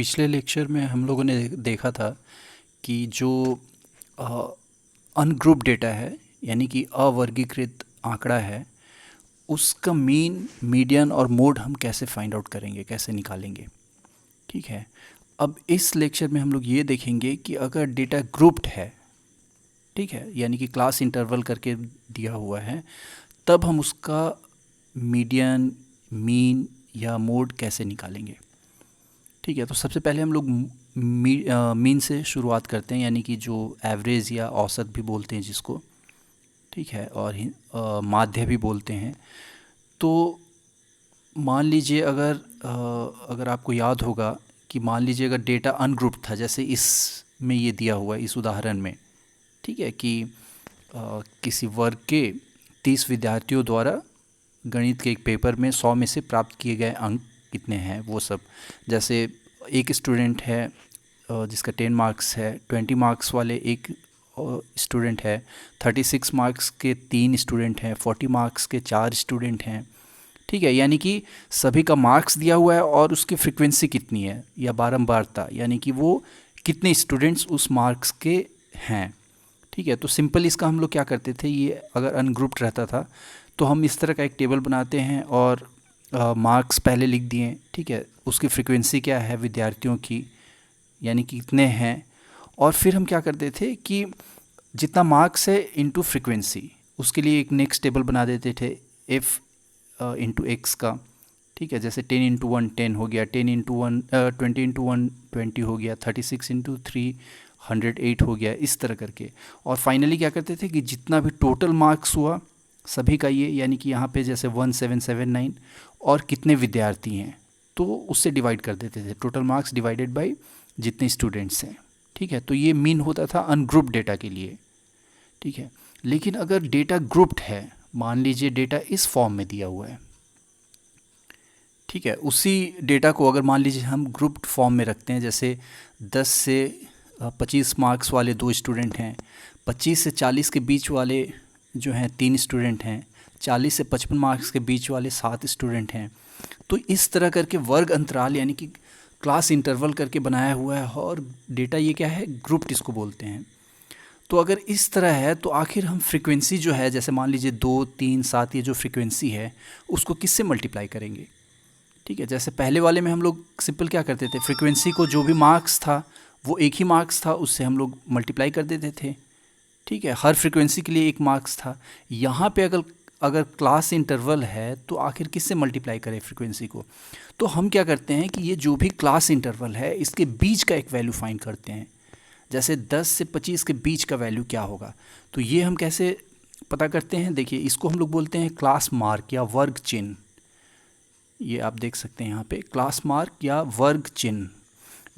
पिछले लेक्चर में हम लोगों ने देखा था कि जो अनग्रुप डेटा है यानी कि अवर्गीकृत आंकड़ा है उसका मीन, मीडियन और मोड हम कैसे फाइंड आउट करेंगे, कैसे निकालेंगे। ठीक है। अब इस लेक्चर में हम लोग ये देखेंगे कि अगर डेटा ग्रुप्ड है, ठीक है, यानी कि क्लास इंटरवल करके दिया हुआ है, तब हम उसका मीडियन, मीन या मोड कैसे निकालेंगे। ठीक है। तो सबसे पहले हम लोग मीन से शुरुआत करते हैं, यानी कि जो एवरेज या औसत भी बोलते हैं जिसको, ठीक है, और माध्य भी बोलते हैं। तो मान लीजिए अगर आपको याद होगा कि मान लीजिए अगर डेटा अनग्रुप था, जैसे इसमें ये दिया हुआ है इस उदाहरण में, ठीक है, कि किसी वर्ग के 30 विद्यार्थियों द्वारा गणित के एक पेपर में 100 में से प्राप्त किए गए अंक कितने हैं, वो सब। जैसे एक स्टूडेंट है जिसका 10 मार्क्स है, 20 मार्क्स वाले एक स्टूडेंट है, 36 मार्क्स के 3 स्टूडेंट हैं, 40 मार्क्स के 4 स्टूडेंट हैं। ठीक है, यानी कि सभी का मार्क्स दिया हुआ है और उसकी फ्रीक्वेंसी कितनी है या बारंबारता, यानी कि वो कितने स्टूडेंट्स उस मार्क्स के हैं। ठीक है। तो सिंपल इसका हम लोग क्या करते थे, ये अगर अनग्रुप्ड रहता था तो हम इस तरह का एक टेबल बनाते हैं और मार्क्स पहले लिख दिए, ठीक है, उसकी फ्रीक्वेंसी क्या है विद्यार्थियों की, यानी कि कितने हैं, और फिर हम क्या करते थे कि जितना मार्क्स है इंटू फ्रीक्वेंसी, उसके लिए एक नेक्स्ट टेबल बना देते थे एफ इंटू एक्स का। ठीक है, जैसे 10 इंटू 1 10 हो गया, 10 इंटू 1 20 इंटू 1 20 हो गया, 36 इंटू 3 108 हो गया, इस तरह करके। और फाइनली क्या करते थे कि जितना भी टोटल मार्क्स हुआ सभी का ये, यानी कि यहाँ पे जैसे 1779 और कितने विद्यार्थी हैं, तो उससे डिवाइड कर देते थे, टोटल मार्क्स डिवाइडेड बाय जितने स्टूडेंट्स हैं। ठीक है। तो ये मीन होता था अनग्रुप डेटा के लिए। ठीक है। लेकिन अगर डेटा ग्रुप्ड है, मान लीजिए डेटा इस फॉर्म में दिया हुआ है, ठीक है, उसी डेटा को अगर मान लीजिए हम ग्रुप्ड फॉर्म में रखते हैं, जैसे 10 से 25 मार्क्स वाले 2 स्टूडेंट हैं, 25 से 40 के बीच वाले जो हैं 3 स्टूडेंट हैं, 40 से 55 मार्क्स के बीच वाले 7 स्टूडेंट हैं। तो इस तरह करके वर्ग अंतराल यानी कि क्लास इंटरवल करके बनाया हुआ है, और डेटा ये क्या है, ग्रुप्ड इसको बोलते हैं। तो अगर इस तरह है तो आखिर हम फ्रीक्वेंसी जो है, जैसे मान लीजिए 2 3 7, ये जो फ्रीक्वेंसी है उसको किससे मल्टीप्लाई करेंगे। ठीक है। जैसे पहले वाले में हम लोग सिंपल क्या करते थे, फ्रीक्वेंसी को जो भी मार्क्स था वो एक ही मार्क्स था उससे हम लोग मल्टीप्लाई कर देते थे। ठीक है, हर फ्रीक्वेंसी के लिए एक मार्क्स था। यहाँ पे अगर अगर क्लास इंटरवल है तो आखिर किससे मल्टीप्लाई करें फ्रीक्वेंसी को। तो हम क्या करते हैं कि ये जो भी क्लास इंटरवल है इसके बीच का एक वैल्यू फाइंड करते हैं। जैसे 10 से 25 के बीच का वैल्यू क्या होगा, तो ये हम कैसे पता करते हैं, देखिए इसको हम लोग बोलते हैं क्लास मार्क या वर्ग चिन्ह। ये आप देख सकते हैं यहाँ पे क्लास मार्क या वर्ग चिन्ह।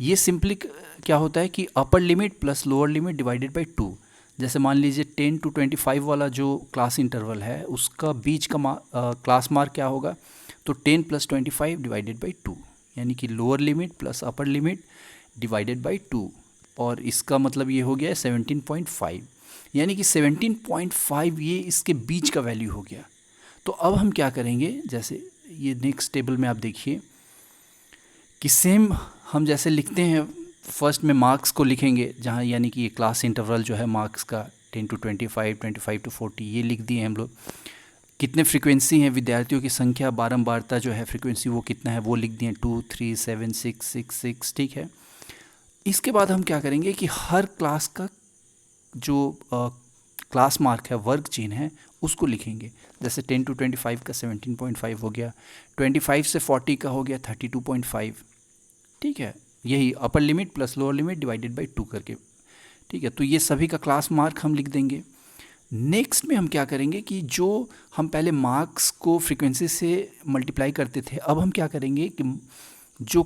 ये सिंपली क्या होता है कि upper limit plus lower limit divided by 2। जैसे मान लीजिए 10 to 25 वाला जो क्लास इंटरवल है उसका बीच का क्लास मार्क क्या होगा, तो 10 + 25 डिवाइडेड बाई 2, यानी कि lower limit plus upper limit divided by 2, और इसका मतलब ये हो गया 17.5, यानी कि 17.5 ये इसके बीच का वैल्यू हो गया। तो अब हम क्या करेंगे, जैसे ये नेक्स्ट टेबल में आप देखिए कि सेम हम जैसे लिखते हैं, फर्स्ट में मार्क्स को लिखेंगे जहाँ, यानी कि ये क्लास इंटरवल जो है मार्क्स का 10 to 25, 25 to 40 ये लिख दिए हम लोग। कितने फ्रीक्वेंसी हैं, विद्यार्थियों की संख्या, बारंबारता जो है फ्रीक्वेंसी वो कितना है वो लिख दिए, 2 3 7 6 6 6। ठीक है। इसके बाद हम क्या करेंगे कि हर क्लास का जो क्लास मार्क है, वर्ग चिन्ह है, उसको लिखेंगे। जैसे 10 to 25 का 17.5 हो गया, 25 से 40 का हो गया 32.5। ठीक है, यही upper limit plus lower limit divided by 2 करके। ठीक है, तो ये सभी का क्लास मार्क हम लिख देंगे। नेक्स्ट में हम क्या करेंगे कि जो हम पहले मार्क्स को फ्रीक्वेंसी से मल्टीप्लाई करते थे, अब हम क्या करेंगे कि जो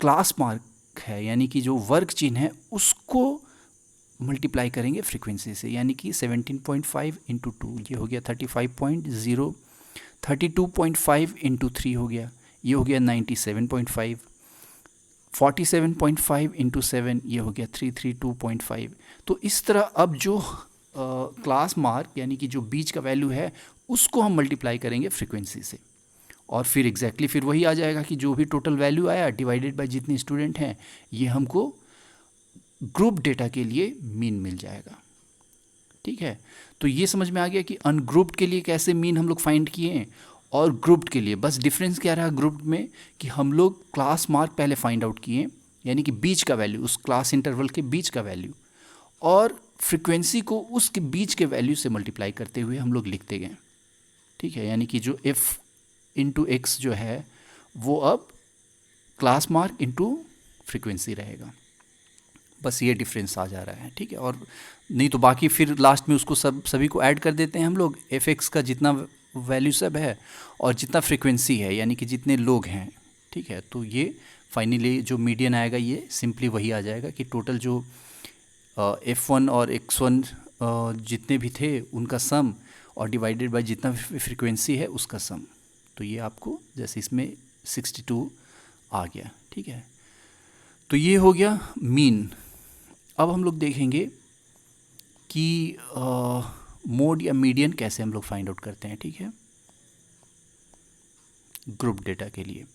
क्लास मार्क है यानी कि जो वर्ग चिन्ह है उसको मल्टीप्लाई करेंगे फ्रीक्वेंसी से, यानी कि 17.5 इंटू 2 ये हो गया 35.0, 32.5 इंटू 3 हो गया, ये हो गया 97.5, 47.5 इंटू 7 ये हो गया 332.5। तो इस तरह अब जो क्लास मार्क यानी कि जो बीच का वैल्यू है उसको हम मल्टीप्लाई करेंगे फ्रीक्वेंसी से, और फिर एग्जैक्टली फिर वही आ जाएगा कि जो भी टोटल वैल्यू आया डिवाइडेड बाय जितने स्टूडेंट हैं, ये हमको ग्रुप डेटा के लिए मीन मिल जाएगा। ठीक है, तो ये समझ में आ गया कि अनग्रुप्ड के लिए कैसे मीन हम लोग फाइंड किए हैं और ग्रुप्ड के लिए बस डिफरेंस क्या रहा ग्रुप्ड में कि हम लोग क्लास मार्क पहले फाइंड आउट किए, यानी कि बीच का वैल्यू, उस क्लास इंटरवल के बीच का वैल्यू, और फ्रीक्वेंसी को उसके बीच के वैल्यू से मल्टीप्लाई करते हुए हम लोग लिखते गए। ठीक है, यानी कि जो f इंटू एक्स जो है वो अब क्लास मार्क इंटू फ्रीक्वेंसी रहेगा। बस ये डिफरेंस आ जा रहा है। ठीक है, और नहीं तो बाकी फिर लास्ट में उसको सभी को ऐड कर देते हैं हम लोग, एफ एक्स का जितना वैल्यू सब है और जितना फ्रीक्वेंसी है, यानी कि जितने लोग हैं। ठीक है, तो ये फाइनली जो मीडियन आएगा ये सिंपली वही आ जाएगा कि टोटल जो F1 और X1 जितने भी थे उनका सम और डिवाइडेड बाय जितना फ्रीक्वेंसी है उसका सम। तो ये आपको जैसे इसमें 62 आ गया। ठीक है, तो ये हो गया मीन। अब हम लोग देखेंगे कि मोड या मीडियन कैसे हम लोग फाइंड आउट करते हैं। ठीक है, ग्रुप डेटा के लिए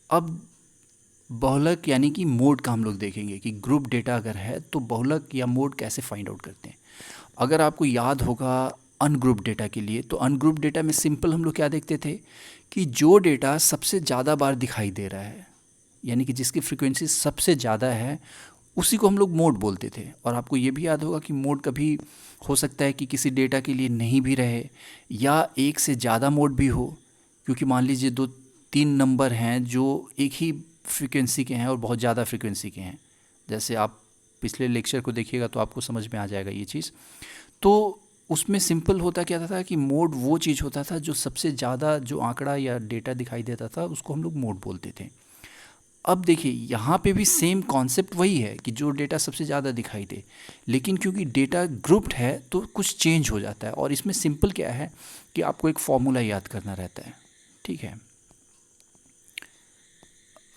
अब बहुलक यानी कि मोड का हम लोग देखेंगे कि ग्रुप डेटा अगर है तो बहुलक या मोड कैसे फाइंड आउट करते हैं। अगर आपको याद होगा अनग्रुप डेटा के लिए, तो अनग्रुप डेटा में सिंपल हम लोग क्या देखते थे कि जो डेटा सबसे ज़्यादा बार दिखाई दे रहा है, यानी कि जिसकी फ्रीक्वेंसी सबसे ज़्यादा है, उसी को हम लोग मोड बोलते थे। और आपको ये भी याद होगा कि मोड कभी हो सकता है कि किसी डेटा के लिए नहीं भी रहे या एक से ज़्यादा मोड भी हो, क्योंकि मान लीजिए 2-3 नंबर हैं जो एक ही फ्रीक्वेंसी के हैं और बहुत ज़्यादा फ्रीक्वेंसी के हैं। जैसे आप पिछले लेक्चर को देखिएगा तो आपको समझ में आ जाएगा ये चीज़। तो उसमें सिंपल होता क्या था कि मोड वो चीज़ होता था जो सबसे ज़्यादा जो आंकड़ा या डेटा दिखाई देता था उसको हम लोग मोड बोलते थे। अब देखिए यहाँ पे भी सेम कॉन्सेप्ट वही है कि जो डेटा सबसे ज़्यादा दिखाई दे, लेकिन क्योंकि डेटा ग्रुप्ड है तो कुछ चेंज हो जाता है। और इसमें सिंपल क्या है कि आपको एक फॉर्मूला याद करना रहता है। ठीक है,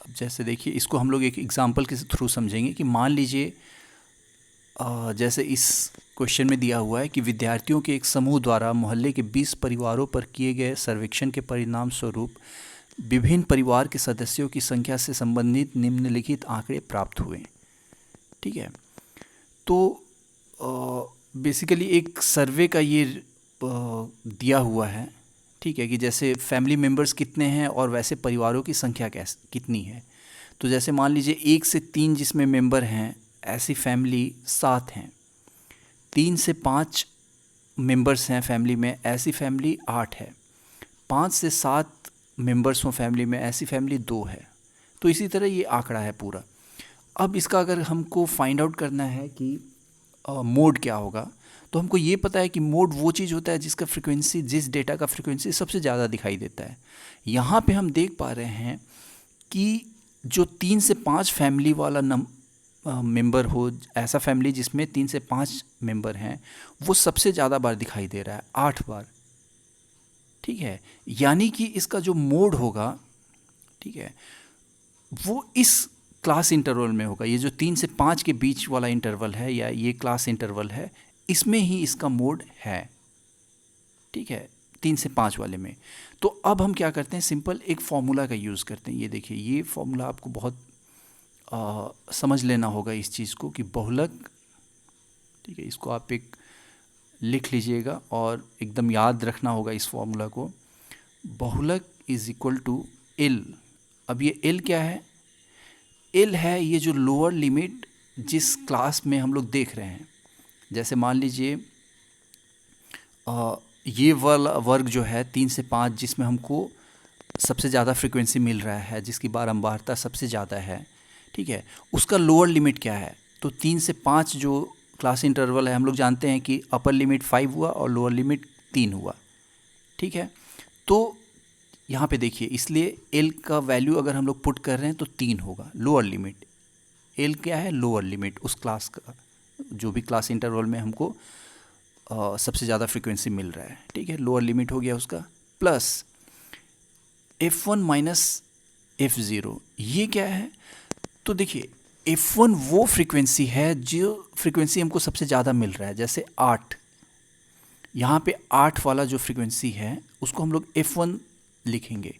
अब जैसे देखिए इसको हम लोग एक एग्जांपल के थ्रू समझेंगे कि मान लीजिए जैसे इस क्वेश्चन में दिया हुआ है कि विद्यार्थियों के एक समूह द्वारा मोहल्ले के 20 परिवारों पर किए गए सर्वेक्षण के परिणाम स्वरूप विभिन्न परिवार के सदस्यों की संख्या से संबंधित निम्नलिखित आंकड़े प्राप्त हुए। ठीक है, तो बेसिकली एक सर्वे का ये दिया हुआ है। ठीक है, कि जैसे फैमिली मेम्बर्स कितने हैं और वैसे परिवारों की संख्या कितनी है। तो जैसे मान लीजिए 1 से 3 जिसमें मेंबर हैं ऐसी फैमिली 7 हैं, 3 से 5 मेंबर्स हैं फैमिली में ऐसी फैमिली 8 है, 5 से 7 मेंबर्स हों फैमिली में ऐसी फैमिली 2 है। तो इसी तरह ये आंकड़ा है पूरा। अब इसका अगर हमको फाइंड आउट करना है कि मोड क्या होगा, तो हमको ये पता है कि मोड वो चीज़ होता है जिसका फ्रीक्वेंसी, जिस डेटा का फ्रीक्वेंसी सबसे ज़्यादा दिखाई देता है। यहाँ पे हम देख पा रहे हैं कि जो 3 से 5 फैमिली वाला मेंबर हो, ऐसा फैमिली जिसमें 3 से 5 मेंबर हैं, वो सबसे ज़्यादा बार दिखाई दे रहा है, 8 बार। ठीक है, यानी कि इसका जो मोड होगा, ठीक है, वो इस क्लास इंटरवल में होगा। ये जो 3 से 5 के बीच वाला इंटरवल है या ये क्लास इंटरवल है, इसमें ही इसका मोड है। ठीक है, 3 से 5 वाले में। तो अब हम क्या करते हैं, सिंपल एक फॉर्मूला का यूज़ करते हैं। ये देखिए, ये फॉर्मूला आपको बहुत समझ लेना होगा इस चीज़ को कि बहुलक, ठीक है, इसको आप एक लिख लीजिएगा और एकदम याद रखना होगा इस फॉर्मूला को। बहुलक इज इक्वल टू एल। अब ये एल क्या है? एल है ये जो लोअर लिमिट जिस क्लास में हम लोग देख रहे हैं। जैसे मान लीजिए ये वाला वर्ग जो है 3 से 5 जिसमें हमको सबसे ज़्यादा फ्रीक्वेंसी मिल रहा है, जिसकी बारंबारता सबसे ज़्यादा है, ठीक है, उसका लोअर लिमिट क्या है? तो 3 से 5 जो क्लास इंटरवल है, हम लोग जानते हैं कि अपर लिमिट 5 हुआ और लोअर लिमिट 3 हुआ। ठीक है, तो यहाँ पे देखिए, इसलिए एल का वैल्यू अगर हम लोग पुट कर रहे हैं तो 3 होगा लोअर लिमिट। एल क्या है? लोअर लिमिट उस क्लास का, जो भी क्लास इंटरवल में हमको सबसे ज़्यादा फ्रीक्वेंसी मिल रहा है। ठीक है, लोअर लिमिट हो गया उसका, प्लस F1 माइनस F0। ये क्या है? तो देखिए, F1 वो फ्रीक्वेंसी है जो फ्रीक्वेंसी हमको सबसे ज़्यादा मिल रहा है। जैसे 8, यहाँ पे 8 वाला जो फ्रीक्वेंसी है उसको हम लोग F1 लिखेंगे।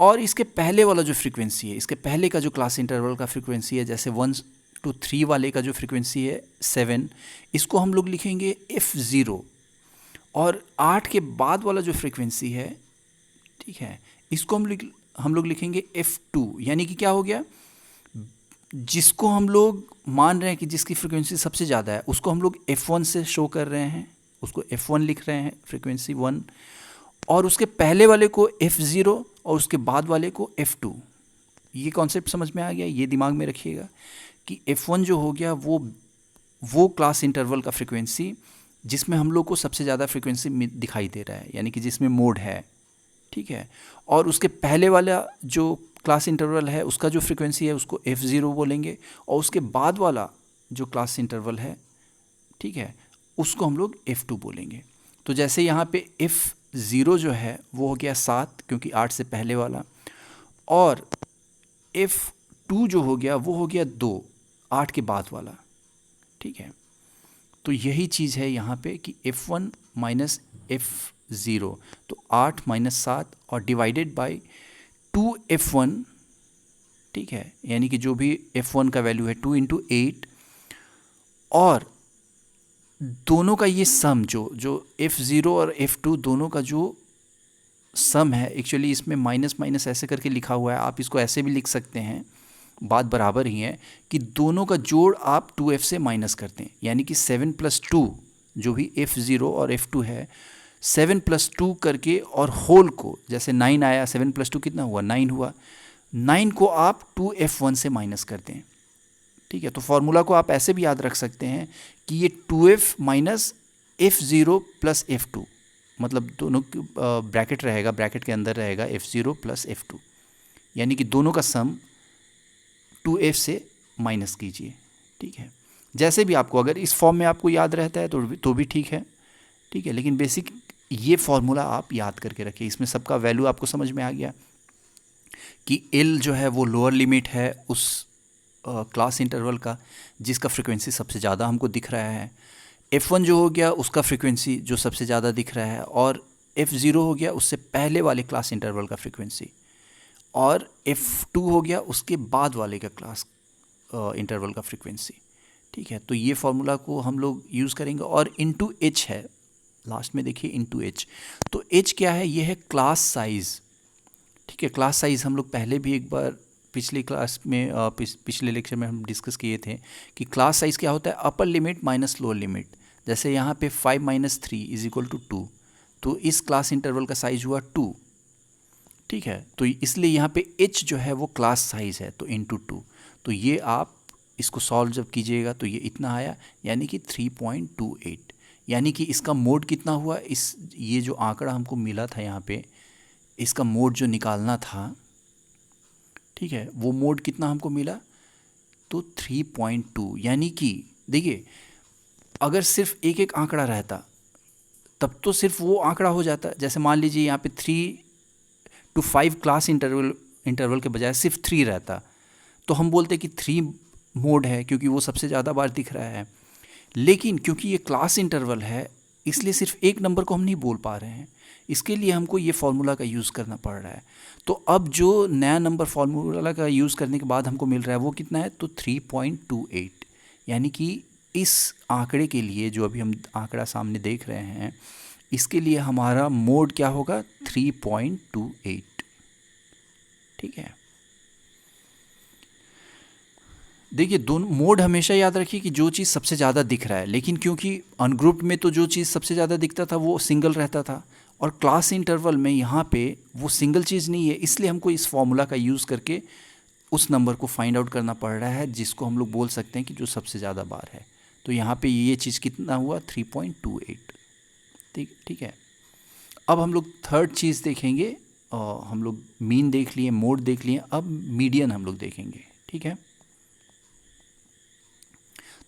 और इसके पहले वाला जो फ्रीक्वेंसी है, इसके पहले का जो क्लास इंटरवल का फ्रीक्वेंसी है, जैसे 1 to 3 वाले का जो फ्रीक्वेंसी है 7, इसको हम लोग लिखेंगे F0। और 8 के बाद वाला जो फ्रीक्वेंसी है, ठीक है, इसको हम लोग लिखेंगे F2। यानी कि क्या हो गया, जिसको हम लोग मान रहे हैं कि जिसकी फ्रीक्वेंसी सबसे ज़्यादा है उसको हम लोग F1 से शो कर रहे हैं, उसको F1 लिख रहे हैं, फ्रीक्वेंसी 1, और उसके पहले वाले को F0 और उसके बाद वाले को F2। ये कॉन्सेप्ट समझ में आ गया, ये दिमाग में रखिएगा कि F1 जो हो गया वो क्लास इंटरवल का फ्रीक्वेंसी जिसमें हम लोग को सबसे ज़्यादा फ्रीक्वेंसी दिखाई दे रहा है, यानी कि जिसमें मोड है, ठीक है। और उसके पहले वाला जो क्लास इंटरवल है उसका जो फ्रीक्वेंसी है उसको F0 बोलेंगे, और उसके बाद वाला जो क्लास इंटरवल है, ठीक है, उसको हम लोग F2 बोलेंगे। तो जैसे यहाँ पे F0 जो है वो हो गया 7, क्योंकि 8 से पहले वाला, और F2 जो हो गया वो हो गया 2, 8 के बाद वाला, ठीक है। तो यही चीज़ है यहाँ पे कि F1 माइनस F0, तो 8 माइनस 7 और डिवाइडेड बाय 2F1, ठीक है, यानी कि जो भी F1 का वैल्यू है 2 इंटू 8, और दोनों का ये सम जो F0 और F2 दोनों का जो सम है, एक्चुअली इसमें माइनस माइनस ऐसे करके लिखा हुआ है, आप इसको ऐसे भी लिख सकते हैं, बात बराबर ही है कि दोनों का जोड़ आप 2F से माइनस करते हैं, यानी कि 7 + 2 जो भी F0 और F2 है, 7 + 2 करके और होल को, जैसे 9 आया, 7 + 2 कितना हुआ, 9 हुआ, 9 को आप 2F1 से माइनस करते हैं, ठीक है। तो फॉर्मूला को आप ऐसे भी याद रख सकते हैं कि ये 2F minus F0 plus F2, मतलब दोनों ब्रैकेट रहेगा, ब्रैकेट के अंदर रहेगा F0 प्लस F2, यानी कि दोनों का सम 2F से माइनस कीजिए, ठीक है। जैसे भी आपको, अगर इस फॉर्म में आपको याद रहता है तो भी ठीक है, ठीक है, लेकिन बेसिक ये फॉर्मूला आप याद करके रखिए। इसमें सबका वैल्यू आपको समझ में आ गया कि L जो है वो लोअर लिमिट है उस क्लास इंटरवल का जिसका फ्रीक्वेंसी सबसे ज़्यादा हमको दिख रहा है, F1 जो हो गया उसका फ्रीक्वेंसी जो सबसे ज़्यादा दिख रहा है, और F0 हो गया उससे पहले वाले क्लास इंटरवल का फ्रीक्वेंसी, और F2 हो गया उसके बाद वाले का क्लास इंटरवल का फ्रीक्वेंसी, ठीक है। तो ये फार्मूला को हम लोग यूज़ करेंगे, और इंटू H है लास्ट में, देखिए इंटू H। तो H क्या है, ये है क्लास साइज़, ठीक है। क्लास साइज़ हम लोग पहले भी एक बार पिछली क्लास में पिछले लेक्चर में हम डिस्कस किए थे कि क्लास साइज़ क्या होता है, upper limit minus lower limit. जैसे यहाँ पे 5 - 3 = 2, तो इस क्लास इंटरवल का साइज़ हुआ 2, ठीक है। तो इसलिए यहाँ पे H जो है वो क्लास साइज़ है, तो इंटू 2। तो ये आप इसको सॉल्व जब कीजिएगा तो ये इतना आया, यानी कि 3.28, यानी कि इसका मोड कितना हुआ, ये जो आंकड़ा हमको मिला था यहाँ पे, इसका मोड जो निकालना था, ठीक है, वो मोड कितना हमको मिला, तो 3.2। यानी कि देखिए, अगर सिर्फ एक एक आंकड़ा रहता तब तो सिर्फ वो आंकड़ा हो जाता, जैसे मान लीजिए यहाँ पे 3 to 5 क्लास इंटरवल के बजाय सिर्फ 3 रहता, तो हम बोलते कि 3 मोड है क्योंकि वो सबसे ज़्यादा बार दिख रहा है। लेकिन क्योंकि ये क्लास इंटरवल है इसलिए सिर्फ एक नंबर को हम नहीं बोल पा रहे हैं, इसके लिए हमको ये फार्मूला का यूज़ करना पड़ रहा है। तो अब जो नया नंबर फार्मूला का यूज़ करने के बाद हमको मिल रहा है वो कितना है, तो 3.28, यानी कि इस आंकड़े के लिए जो अभी हम आंकड़ा सामने देख रहे हैं, इसके लिए हमारा मोड क्या होगा, 3.28, ठीक है। देखिए, दोनों मोड हमेशा याद रखिए कि जो चीज़ सबसे ज़्यादा दिख रहा है, लेकिन क्योंकि अनग्रुप्ड में तो जो चीज़ सबसे ज़्यादा दिखता था वो सिंगल रहता था, और क्लास इंटरवल में यहाँ पे वो सिंगल चीज़ नहीं है, इसलिए हमको इस फॉर्मूला का यूज़ करके उस नंबर को फाइंड आउट करना पड़ रहा है जिसको हम लोग बोल सकते हैं कि जो सबसे ज़्यादा बार है। तो यहाँ पे ये चीज़ कितना हुआ, 3.28, ठीक है। अब हम लोग थर्ड चीज़ देखेंगे, हम लोग मीन देख लिए, मोड देख लिए, अब मीडियन हम लोग देखेंगे, ठीक है।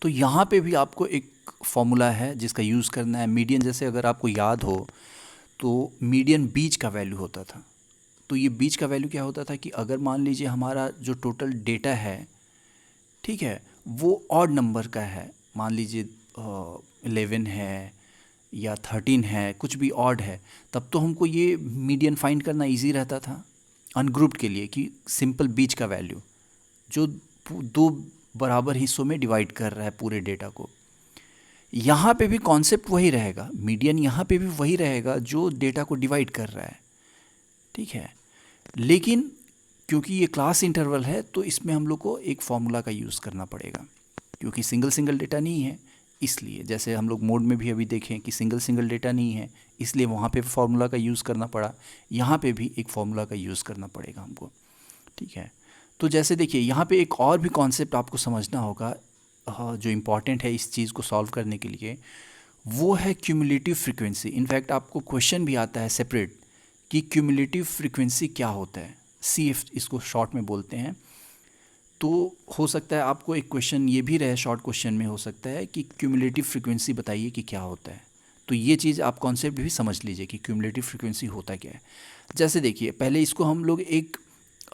तो यहाँ पे भी आपको एक फॉर्मूला है जिसका यूज़ करना है। मीडियन, जैसे अगर आपको याद हो तो मीडियन बीच का वैल्यू होता था। तो ये बीच का वैल्यू क्या होता था कि अगर मान लीजिए हमारा जो टोटल डेटा है, ठीक है, वो ऑड नंबर का है, मान लीजिए 11 है या 13 है, कुछ भी ऑड है, तब तो हमको ये मीडियन फाइंड करना इजी रहता था। अनग्रुप्ड के लिए कि सिंपल बीच का वैल्यू जो दो बराबर हिस्सों में डिवाइड कर रहा है पूरे डेटा को। यहाँ पे भी कॉन्सेप्ट वही रहेगा, मीडियन यहाँ पे भी वही रहेगा जो डेटा को डिवाइड कर रहा है, ठीक है। लेकिन क्योंकि ये क्लास इंटरवल है तो इसमें हम लोग को एक फॉर्मूला का यूज़ करना पड़ेगा, क्योंकि सिंगल सिंगल डेटा नहीं है। इसलिए जैसे हम लोग मोड में भी अभी देखें कि सिंगल सिंगल डेटा नहीं है, इसलिए वहाँ पे फार्मूला का यूज़ करना पड़ा, यहाँ पे भी एक फार्मूला का यूज़ करना पड़ेगा हमको, ठीक है। तो जैसे देखिए यहाँ पे एक और भी कॉन्सेप्ट आपको समझना होगा जो इम्पॉर्टेंट है इस चीज़ को सॉल्व करने के लिए, वो है क्यूमुलेटिव फ्रीक्वेंसी। इनफैक्ट आपको क्वेश्चन भी आता है सेपरेट कि क्यूमुलेटिव फ्रीक्वेंसी क्या होता है, CF इसको शॉर्ट में बोलते हैं। तो हो सकता है आपको एक क्वेश्चन ये भी रहे, शॉर्ट क्वेश्चन में हो सकता है कि क्यूमुलेटिव फ्रीक्वेंसी बताइए कि क्या होता है। तो ये चीज़ आप कॉन्सेप्ट भी समझ लीजिए कि क्यूमुलेटिव फ्रीक्वेंसी होता क्या है। जैसे देखिए पहले इसको हम लोग एक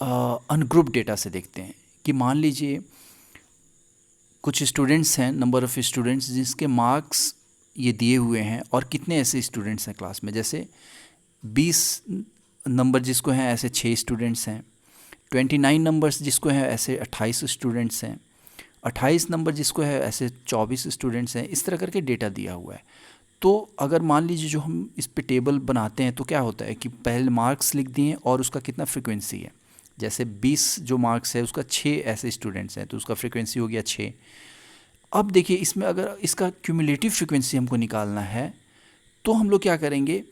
अनग्रुप डेटा से देखते हैं कि मान लीजिए कुछ स्टूडेंट्स हैं, नंबर ऑफ़ स्टूडेंट्स जिसके मार्क्स ये दिए हुए हैं, और कितने ऐसे स्टूडेंट्स हैं क्लास में, जैसे 20 नंबर जिसको हैं ऐसे 6 स्टूडेंट्स हैं, 29 नंबर्स जिसको है ऐसे 28 स्टूडेंट्स हैं, 28 नंबर जिसको है ऐसे 24 स्टूडेंट्स हैं। इस तरह करके डेटा दिया हुआ है। तो अगर मान लीजिए जो हम इस पे टेबल बनाते हैं तो क्या होता है कि पहले मार्क्स लिख दिए और उसका कितना फ्रीक्वेंसी है। जैसे 20 जो मार्क्स है उसका 6 ऐसे स्टूडेंट्स हैं तो उसका फ्रीक्वेंसी हो गया 6। अब देखिए इसमें अगर इसका क्यूमुलेटिव फ्रीक्वेंसी हमको निकालना है तो हम लोग क्या करेंगे,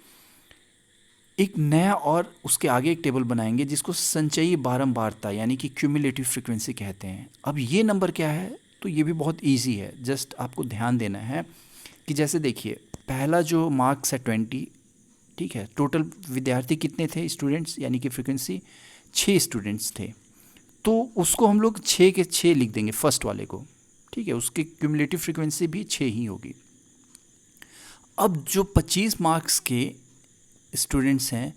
एक नया और उसके आगे एक टेबल बनाएंगे जिसको संचयी बारंबारता यानी कि क्यूमुलेटिव फ्रीक्वेंसी कहते हैं। अब ये नंबर क्या है, तो ये भी बहुत इजी है, जस्ट आपको ध्यान देना है कि जैसे देखिए पहला जो मार्क्स है 20, ठीक है। टोटल विद्यार्थी कितने थे स्टूडेंट्स, यानी कि फ्रीक्वेंसी 6 स्टूडेंट्स थे, तो उसको हम लोग 6 के 6 लिख देंगे फर्स्ट वाले को, ठीक है। उसकी क्यूमुलेटिव फ्रीक्वेंसी भी 6 ही होगी। अब जो 25 मार्क्स के स्टूडेंट्स हैं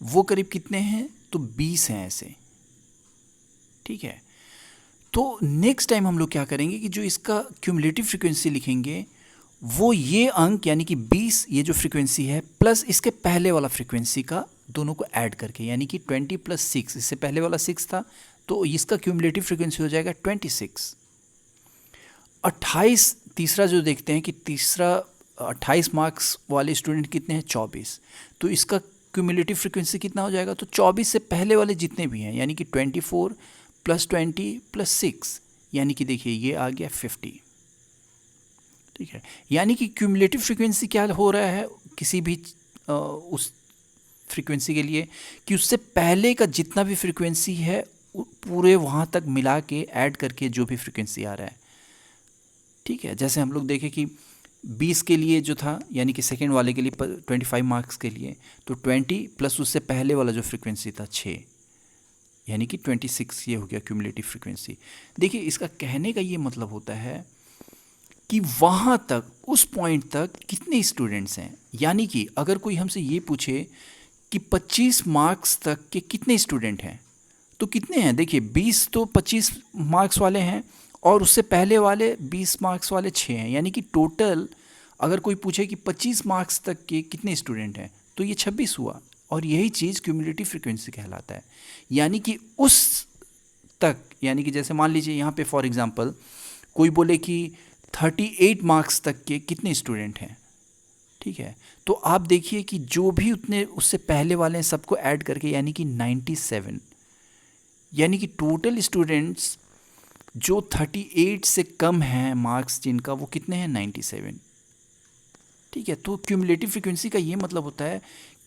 वो करीब कितने हैं, तो 20 हैं ऐसे, ठीक है। तो नेक्स्ट टाइम हम लोग क्या करेंगे कि जो इसका क्यूमुलेटिव फ्रीक्वेंसी लिखेंगे वो ये अंक यानी कि 20 ये जो फ्रीक्वेंसी है प्लस इसके पहले वाला फ्रीक्वेंसी का दोनों को ऐड करके, यानी कि 20 + 6, इससे पहले वाला 6 था तो इसका क्यूमुलेटिव फ्रीक्वेंसी हो जाएगा 26। 28 तीसरा जो देखते हैं कि तीसरा 28 मार्क्स वाले स्टूडेंट कितने हैं, 24, तो इसका क्यूमुलेटिव फ्रीक्वेंसी कितना हो जाएगा, तो 24 से पहले वाले जितने भी हैं यानी कि 24 + 20 + 6, यानी कि देखिए ये आ गया 50, ठीक है। यानी कि क्यूमुलेटिव फ्रीक्वेंसी क्या हो रहा है किसी भी उस फ्रीक्वेंसी के लिए कि उससे पहले का जितना भी फ्रीक्वेंसी है पूरे वहाँ तक मिला के ऐड करके जो भी फ्रीक्वेंसी आ रहा है, ठीक है। जैसे हम लोग देखें कि 20 के लिए जो था यानी कि सेकेंड वाले के लिए 25 मार्क्स के लिए, तो 20 प्लस उससे पहले वाला जो फ्रीक्वेंसी था 6, यानी कि 26 ये हो गया क्यूमुलेटिव फ्रीक्वेंसी। देखिए इसका कहने का ये मतलब होता है कि वहाँ तक उस पॉइंट तक कितने स्टूडेंट्स हैं, यानी कि अगर कोई हमसे ये पूछे कि 25 मार्क्स तक के कितने स्टूडेंट हैं, तो कितने हैं, देखिए 20 तो 25 मार्क्स वाले हैं और उससे पहले वाले 20 मार्क्स वाले 6 हैं, यानी कि टोटल अगर कोई पूछे कि 25 मार्क्स तक के कितने स्टूडेंट हैं तो ये 26 हुआ, और यही चीज़ क्यूमुलेटिव फ्रीक्वेंसी कहलाता है। यानी कि उस तक, यानी कि जैसे मान लीजिए यहाँ पे फॉर एग्जांपल कोई बोले कि 38 मार्क्स तक के कितने स्टूडेंट हैं, ठीक है, तो आप देखिए कि जो भी उतने उससे पहले वाले हैं सबको ऐड करके यानी कि 97, यानी कि टोटल स्टूडेंट्स जो 38 से कम हैं मार्क्स जिनका, वो कितने हैं, 97, ठीक है। तो क्यूमुलेटिव फ्रीक्वेंसी का ये मतलब होता है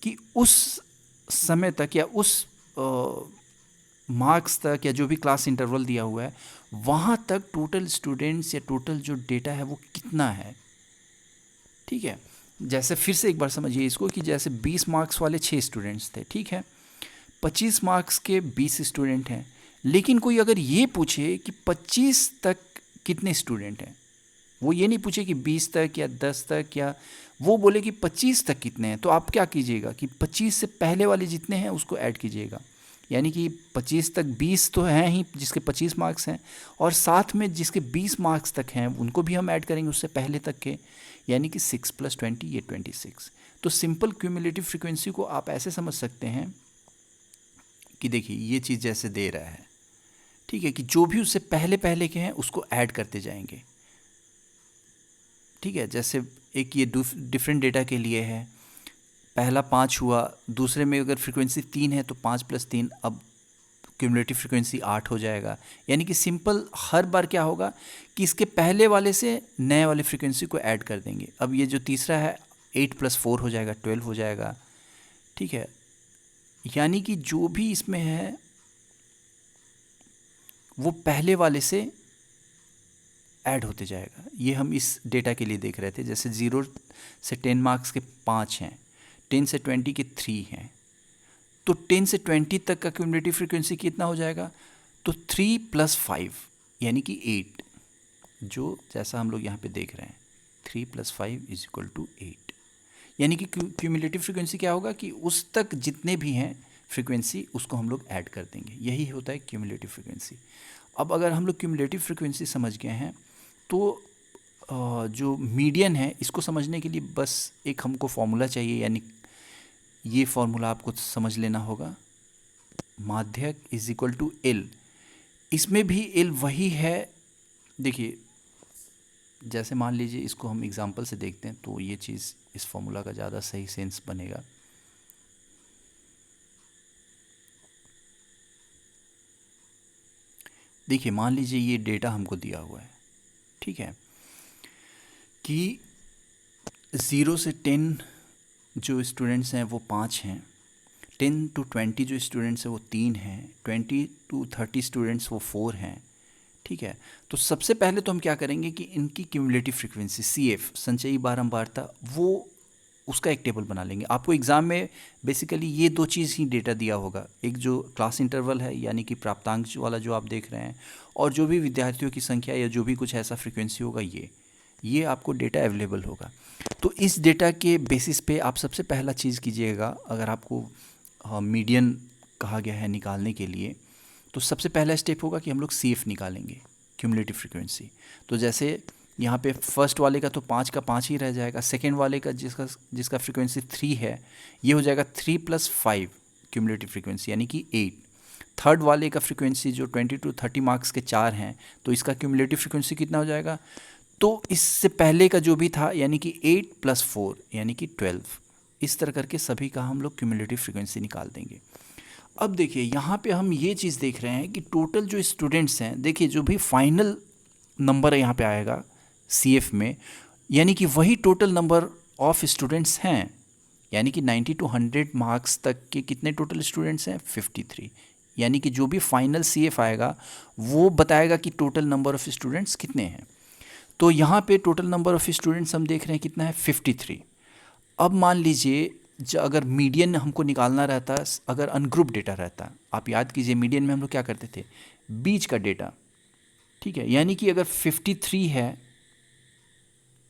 कि उस समय तक या उस मार्क्स तक या जो भी क्लास इंटरवल दिया हुआ है वहाँ तक टोटल स्टूडेंट्स या टोटल जो डेटा है वो कितना है, ठीक है। जैसे फिर से एक बार समझिए इसको कि जैसे 20 मार्क्स वाले 6 स्टूडेंट्स थे, ठीक है, 25 मार्क्स के 20 स्टूडेंट हैं, लेकिन कोई अगर ये पूछे कि 25 तक कितने स्टूडेंट हैं, वो ये नहीं पूछे कि 20 तक या 10 तक, या वो बोले कि 25 तक कितने हैं, तो आप क्या कीजिएगा कि 25 से पहले वाले जितने हैं उसको ऐड कीजिएगा, यानी कि 25 तक 20 तो हैं ही जिसके 25 मार्क्स हैं, और साथ में जिसके 20 मार्क्स तक हैं उनको भी हम ऐड करेंगे उससे पहले तक के, यानी कि 6 + 20 ये 26। तो सिंपल क्यूमुलेटिव फ्रीक्वेंसी को आप ऐसे समझ सकते हैं कि देखिए ये चीज़ जैसे दे रहा है, ठीक है, कि जो भी उससे पहले पहले के हैं उसको ऐड करते जाएंगे, ठीक है। जैसे एक ये डिफरेंट डेटा के लिए है, पहला 5 हुआ, दूसरे में अगर फ्रीक्वेंसी 3 है तो 5 + 3 अब क्यूमुलेटिव फ्रीक्वेंसी 8 हो जाएगा। यानी कि सिंपल हर बार क्या होगा कि इसके पहले वाले से नए वाले फ्रीक्वेंसी को ऐड कर देंगे। अब ये जो तीसरा है 8 + 4 हो जाएगा, 12 हो जाएगा, ठीक है। यानी कि जो भी इसमें है वो पहले वाले से ऐड होते जाएगा। ये हम इस डेटा के लिए देख रहे थे। जैसे 0 से 10 मार्क्स के 5 हैं, 10 से 20 के 3 हैं, तो 10 से 20 तक का क्यूमुलेटिव फ्रीक्वेंसी कितना हो जाएगा? तो 3 + 5 यानी कि 8, जो जैसा हम लोग यहाँ पे देख रहे हैं 3 + 5 = 8। यानी कि क्यूमुलेटिव फ्रीक्वेंसी क्या होगा कि उस तक जितने भी हैं फ्रीक्वेंसी उसको हम लोग ऐड कर देंगे। यही होता है क्यूमुलेटिव फ्रीक्वेंसी। अब अगर हम लोग क्यूमुलेटिव फ्रीक्वेंसी समझ गए हैं तो जो मीडियन है इसको समझने के लिए बस एक हमको फॉर्मूला चाहिए, यानी ये फॉर्मूला आपको समझ लेना होगा, माध्यक = L। इसमें भी L वही है। देखिए जैसे मान लीजिए इसको हम एग्जांपल से देखते हैं तो ये चीज़ इस फॉर्मूला का ज़्यादा सही सेंस बनेगा। देखिए मान लीजिए ये डेटा हमको दिया हुआ है, ठीक है, कि 0 से 10 जो स्टूडेंट्स हैं वो 5 हैं, 10 to 20 जो स्टूडेंट्स हैं वो 3 हैं, 20 to 30 स्टूडेंट्स वो 4 हैं, ठीक है। तो सबसे पहले तो हम क्या करेंगे कि इनकी क्यूमुलेटिव फ्रीक्वेंसी CF संचयी बारंबारता वो उसका एक टेबल बना लेंगे। आपको एग्ज़ाम में बेसिकली ये दो चीज़ ही डेटा दिया होगा, एक जो क्लास इंटरवल है यानी कि प्राप्तांक वाला जो आप देख रहे हैं, और जो भी विद्यार्थियों की संख्या या जो भी कुछ ऐसा फ्रीक्वेंसी होगा ये आपको डेटा अवेलेबल होगा। तो इस डेटा के बेसिस पे आप सबसे पहला चीज़ कीजिएगा, अगर आपको मीडियन कहा गया है निकालने के लिए, तो सबसे पहला स्टेप होगा कि हम लोग CF निकालेंगे, क्यूमुलेटिव फ्रीक्वेंसी। तो जैसे यहाँ पे फर्स्ट वाले का तो 5 का 5 ही रह जाएगा, सेकेंड वाले का जिसका फ्रीक्वेंसी 3 है ये हो जाएगा 3 + 5 क्यूमुलेटिव फ्रीक्वेंसी यानी कि 8। थर्ड वाले का फ्रीक्वेंसी जो 20 to 30 मार्क्स के 4 हैं, तो इसका क्यूमुलेटिव फ्रीक्वेंसी कितना हो जाएगा? तो इससे पहले का जो भी था यानी कि 8 + 4 यानी कि 12। इस तरह करके सभी का हम लोग क्यूमुलेटिव फ्रीक्वेंसी निकाल देंगे। अब देखिए यहाँ पे हम ये चीज़ देख रहे हैं कि टोटल जो स्टूडेंट्स हैं, देखिए जो भी फाइनल नंबर यहाँ पे आएगा CF में, यानी कि वही टोटल नंबर ऑफ स्टूडेंट्स हैं, यानी कि 90 to 100 मार्क्स तक के कितने टोटल स्टूडेंट्स हैं? 53। यानी कि जो भी फाइनल CF आएगा वो बताएगा कि टोटल नंबर ऑफ़ स्टूडेंट्स कितने हैं। तो यहाँ पे टोटल नंबर ऑफ़ स्टूडेंट्स हम देख रहे हैं कितना है? 53। अब मान लीजिए अगर मीडियन हमको निकालना रहता, अगर अनग्रुप डेटा रहता, आप याद कीजिए मीडियन में हम लोग क्या करते थे? बीच का डेटा, ठीक है। यानी कि अगर 53 है,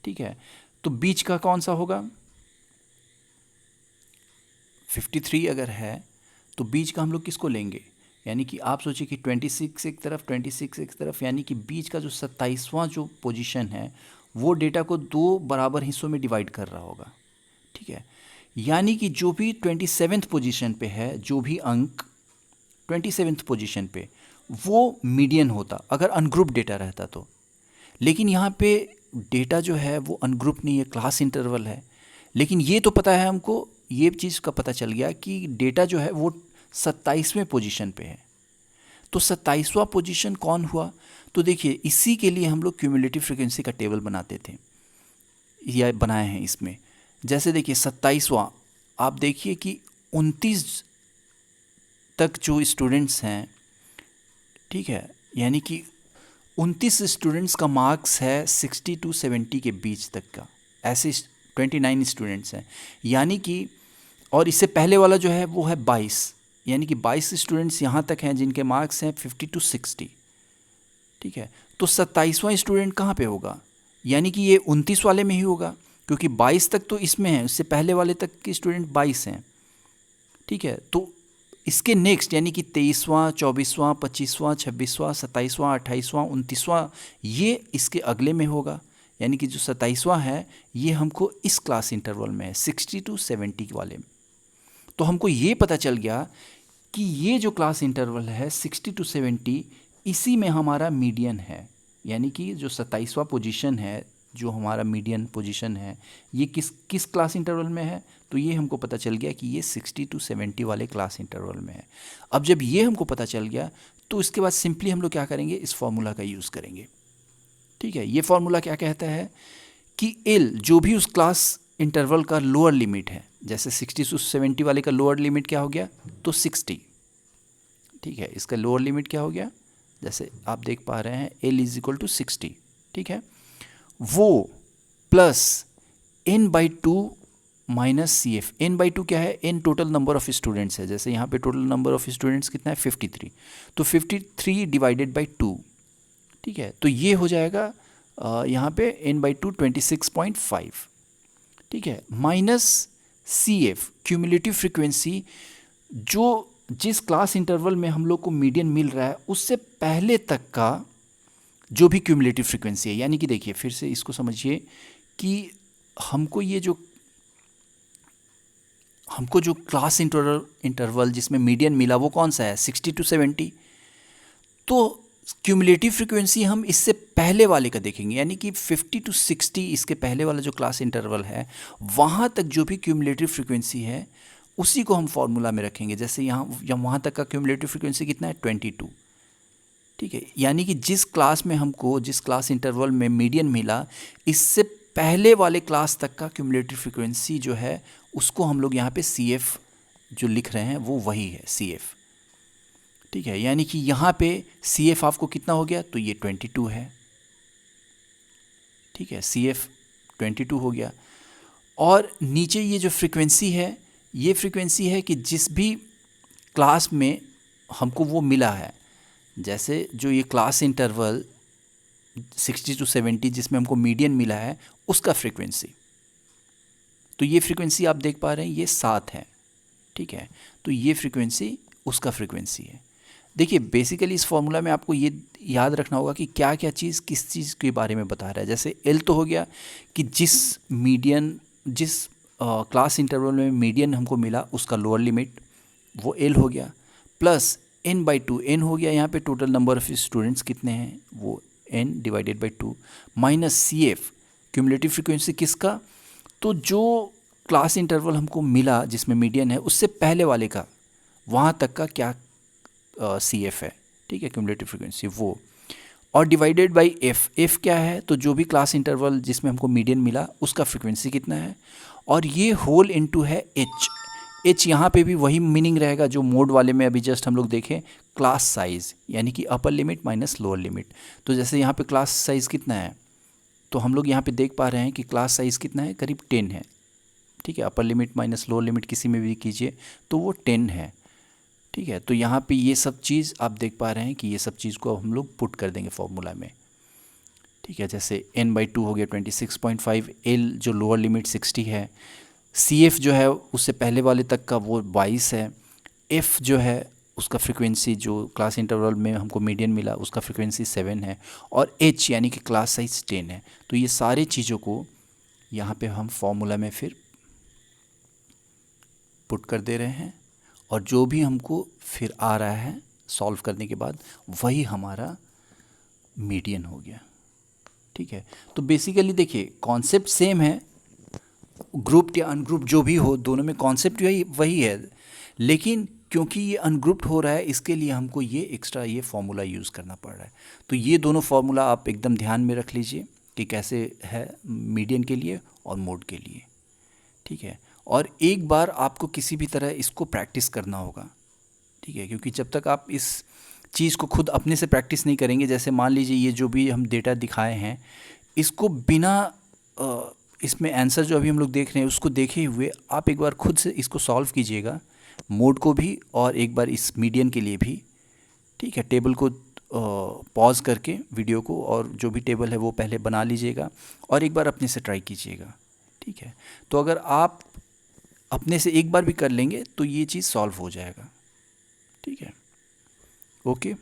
ठीक है, तो बीच का कौन सा होगा? 53 अगर है तो बीच का हम लोग किसको लेंगे? यानी कि आप सोचिए कि 26 एक तरफ, 26 एक तरफ, यानी कि बीच का जो 27वां जो पोजीशन है वो डेटा को 2 बराबर हिस्सों में डिवाइड कर रहा होगा, ठीक है। यानी कि जो भी 27th पोजीशन पे है, जो भी अंक 27th पोजीशन पे, वो मीडियन होता अगर अनग्रुप डेटा रहता तो। लेकिन यहाँ पे डेटा जो है वो अनग्रुप नहीं है, क्लास इंटरवल है। लेकिन ये तो पता है हमको, ये चीज़ का पता चल गया कि डेटा जो है वो 27वें पोजीशन पे है। तो 27वां पोजीशन कौन हुआ? तो देखिए इसी के लिए हम लोग क्यूमुलेटिव फ्रीक्वेंसी का टेबल बनाते थे या बनाए हैं इसमें। जैसे देखिए 27वां, आप देखिए कि 29 तक जो स्टूडेंट्स हैं, ठीक है, यानी कि 29 स्टूडेंट्स का मार्क्स है 60 to 70 के बीच तक का, ऐसे 29 स्टूडेंट्स हैं। यानी कि और इससे पहले वाला जो है वो है 22, यानी कि 22 स्टूडेंट्स यहाँ तक हैं जिनके मार्क्स हैं 50 to 60, ठीक है। तो 27वां स्टूडेंट कहाँ पे होगा? यानी कि ये 29 वाले में ही होगा, क्योंकि 22 तक तो इसमें है, उससे पहले वाले तक के स्टूडेंट 22 हैं, ठीक है। तो इसके नेक्स्ट यानी कि 23वां, 24वां, 25वां, 26वां, 27वां, 28वां, 29वां, ये इसके अगले में होगा। यानी कि जो 27वां है ये हमको इस क्लास इंटरवल में है 60 to 70 वाले में। तो हमको ये पता चल गया कि ये जो क्लास इंटरवल है 60 to 70, इसी में हमारा मीडियन है, यानी कि जो 27वां पोजीशन है, जो हमारा मीडियन पोजीशन है, ये किस किस क्लास इंटरवल में है, तो ये हमको पता चल गया कि ये 60 to 70 वाले क्लास इंटरवल में है। अब जब ये हमको पता चल गया तो इसके बाद सिंपली हम लोग क्या करेंगे, इस फॉर्मूला का यूज़ करेंगे। ठीक है, ये फॉर्मूला क्या कहता है कि एल जो भी उस क्लास इंटरवल का लोअर लिमिट है, जैसे 60 to 70 वाले का लोअर लिमिट क्या हो गया, तो 60। ठीक है, इसका लोअर लिमिट क्या हो गया, जैसे आप देख पा रहे हैं एल इज इक्वल टू 60। ठीक है, वो plus n/2 minus C F. n/2 क्या है, n total number of students है, जैसे यहाँ पे टोटल नंबर ऑफ स्टूडेंट्स कितना है 53, तो 53 डिवाइडेड बाई 2। ठीक है, तो ये हो जाएगा यहाँ पे n/2 26.5। ठीक है, minus C F cumulative frequency, जो जिस क्लास इंटरवल में हम लोग को मीडियन मिल रहा है उससे पहले तक का जो भी क्यूमुलेटिव फ्रिक्वेंसी है। यानी कि देखिए फिर से इसको समझिए कि हमको जो क्लास इंटरवल जिसमें मीडियन मिला वो कौन सा है, 60 to 70। तो क्यूमुलेटिव फ्रिक्वेंसी हम इससे पहले वाले का देखेंगे, यानी कि 50 to 60 इसके पहले वाला जो क्लास इंटरवल है वहाँ तक जो भी क्यूमुलेटिव फ्रिक्वेंसी है उसी को हम फॉर्मूला में रखेंगे। जैसे यहाँ या वहाँ तक का क्यूमुलेटिव फ्रिक्वेंसी कितना है 22। ठीक है, यानी कि जिस क्लास इंटरवल में मीडियन मिला इससे पहले वाले क्लास तक का क्यूमुलेटिव फ्रिक्वेंसी जो है उसको हम लोग यहाँ पे सी एफ जो लिख रहे हैं वो वही है सी एफ। ठीक है, यानी कि यहाँ पे सी एफ आपको कितना हो गया, तो ये 22 है। ठीक है, सी एफ 22 हो गया। और नीचे ये जो फ्रिक्वेंसी है ये फ्रिक्वेंसी है कि जिस भी क्लास में हमको वो मिला है, जैसे जो ये क्लास इंटरवल 60 to 70 जिसमें हमको मीडियन मिला है उसका फ्रिक्वेंसी, तो ये फ्रिक्वेंसी आप देख पा रहे हैं ये 7 है। ठीक है, तो ये फ्रिक्वेंसी उसका फ्रिक्वेंसी है। देखिए बेसिकली इस फॉर्मूला में आपको ये याद रखना होगा कि क्या क्या चीज़ किस चीज़ के बारे में बता रहा है। जैसे एल तो हो गया कि जिस क्लास इंटरवल में मीडियन हमको मिला उसका लोअर लिमिट वो एल हो गया, प्लस n/2, n हो गया यहाँ पे टोटल नंबर ऑफ स्टूडेंट्स कितने हैं वो n divided by 2, minus C F cumulative frequency किसका, तो जो क्लास इंटरवल हमको मिला जिसमें मीडियन है उससे पहले वाले का वहाँ तक का क्या सी एफ है। ठीक है, क्यूमुलेटिव फ्रिक्वेंसी वो, और डिवाइडेड बाई एफ। एफ क्या है, तो जो भी क्लास इंटरवल जिसमें हमको मीडियन मिला उसका फ्रिक्वेंसी कितना है, और ये होल इनटू है एच। एच यहाँ पे भी वही मीनिंग रहेगा जो मोड वाले में अभी जस्ट हम लोग देखें, क्लास साइज़, यानी कि upper limit minus lower limit. तो जैसे यहाँ पे क्लास साइज़ कितना है, तो हम लोग यहाँ पे देख पा रहे हैं कि क्लास साइज़ कितना है, करीब 10 है। ठीक है, upper limit minus lower limit किसी में भी कीजिए तो वो 10 है। ठीक है, तो यहाँ पे ये सब चीज़ आप देख पा रहे हैं कि ये सब चीज़ को हम लोग पुट कर देंगे फॉर्मूला में। ठीक है, जैसे n/2 हो गया 26.5, एल जो लोअर लिमिट 60 है, सी एफ जो है उससे पहले वाले तक का वो 22 है, एफ जो है उसका फ्रिक्वेंसी जो क्लास इंटरवल में हमको मीडियन मिला उसका फ्रिक्वेंसी 7 है, और एच यानी कि क्लास साइज 10 है। तो ये सारे चीज़ों को यहाँ पे हम फॉर्मूला में फिर पुट कर दे रहे हैं, और जो भी हमको फिर आ रहा है सॉल्व करने के बाद वही हमारा मीडियन हो गया। ठीक है, तो बेसिकली देखिए कॉन्सेप्ट सेम है, ग्रुप्ड या अनग्रुप्ड जो भी हो दोनों में कॉन्सेप्ट वही है, लेकिन क्योंकि ये अनग्रुप्ड हो रहा है इसके लिए हमको ये एक्स्ट्रा ये फार्मूला यूज़ करना पड़ रहा है। तो ये दोनों फार्मूला आप एकदम ध्यान में रख लीजिए कि कैसे है मीडियन के लिए और मोड के लिए। ठीक है, और एक बार आपको किसी भी तरह इसको प्रैक्टिस करना होगा। ठीक है, क्योंकि जब तक आप इस चीज़ को खुद अपने से प्रैक्टिस नहीं करेंगे, जैसे मान लीजिए ये जो भी हम डेटा दिखाए हैं इसको बिना इसमें आंसर जो अभी हम लोग देख रहे हैं उसको देखे हुए आप एक बार खुद से इसको सॉल्व कीजिएगा, मोड को भी और एक बार इस मीडियन के लिए भी। ठीक है, टेबल को पॉज करके वीडियो को और जो भी टेबल है वो पहले बना लीजिएगा और एक बार अपने से ट्राई कीजिएगा। ठीक है, तो अगर आप अपने से एक बार भी कर लेंगे तो ये चीज़ सॉल्व हो जाएगा। ठीक है, ओके।